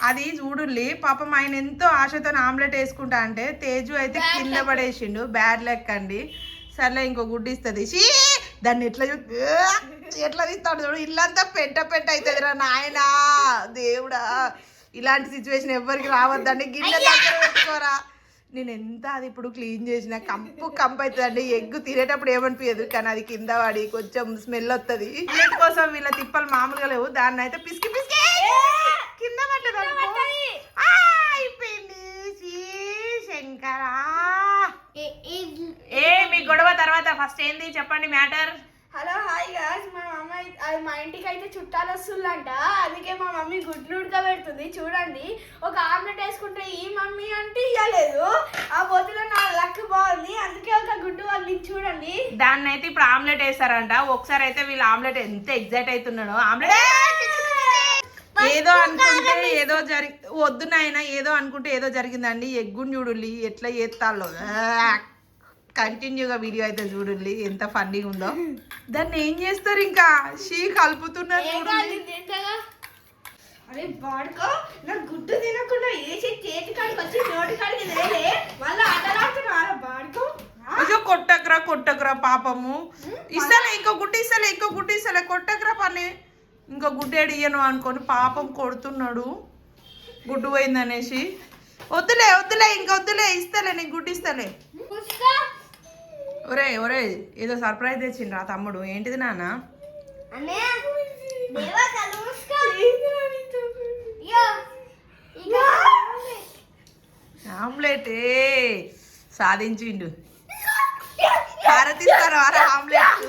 అది చూడుల్లి పాపం ఆయన ఎంతో ఆశతో ఆమ్లెట్ వేసుకుంటా అంటే తేజు అయితే కింద పడేసిండు. బ్యాడ్ లెక్ అండి. సర్లే ఇంకో గుడ్డు ఇస్తుంది. దాన్ని ఎట్లా తీస్తాడు చూడు. ఇల్లంతా పెంట అవుతుంది రా నాయనా దేవుడా. ఇలాంటి సిచ్యువేషన్ ఎవరికి రావద్దండి. గిన్నె దగ్గర పెట్టుకోరా. నేను ఎంత అది ఇప్పుడు క్లీన్ చేసిన కంపు అవుతుందండి. ఎగ్గు తినేటప్పుడు ఏమనిపించదు, కానీ అది కింద పడి కొంచెం స్మెల్ వస్తుంది. వీటి కోసం వీళ్ళ తిప్పలు మామూలుగా లేవు. దాన్ని అయితే పిసికి కింద పడ్డది అయిపోయింది. శంకరా మీ గొడవ తర్వాత ఫస్ట్ ఏంది చెప్పండి మ్యాటర్. హలో హాయ్ గాయ్స్, మా ఇంటికి అయితే చుట్టాలు వస్తుందంట. అందుకే మా మమ్మీ గుడ్లు ఉడకబెడుతుంది. చూడండి, ఒక ఆమ్లెట్ వేసుకుంటే ఈ మమ్మీ అంటే ఇవ్వలేదు. ఆ బొద్దులో నా లక్ బాగుంది, అందుకే ఒక గుడ్డు వాళ్ళు చూడండి. దాన్ని అయితే ఇప్పుడు ఆమ్లెట్ వేస్తారంట. ఒకసారి అయితే వీళ్ళు ఆమ్లెట్ ఎంత ఎగ్జైట్ అవుతున్నాడో. ఆమ్లెట్ ఏదో అనుకుంటే ఏదో వద్దు నాయన, ఏదో అనుకుంటే ఏదో జరిగిందండి. ఎగ్గుని చూడుల్లి ఎట్లా చేస్తాలో. కంటిన్యూగా వీడియో అయితే చూడండి ఎంత ఫన్నీగా ఉందో. దాన్ని ఏం చేస్తారు ఇంకా కలుపుతున్నారు. అరే బాడుకో, నా గుడ్డు తినకుండా వేసి చేతి కాడికి వచ్చి నోటి కాడికి లేలే మళ్ళీ ఆటలాడుతున్నా. బాడుకో అయ్యో కొట్టకురా పాపము. ఇంకో గుడ్డు ఇస్తలే కొట్టకురా పని. ఇంకో గుడ్డు ఏడియను అనుకొని పాపం కొడుతున్నాడు. గుడ్డు పోయిందనేసి. వద్దులే ఇంకా వద్దులే, ఇస్తలే నీకు గుడ్డు ఇస్తలే. ఒరే ఏదో సర్ప్రైజ్ తెచ్చిండ్రా తమ్ముడు. ఏంటిది నాన్న? ఆమ్లెట్ సాధించిండు. హారతిస్తారు ఆమ్లెట్.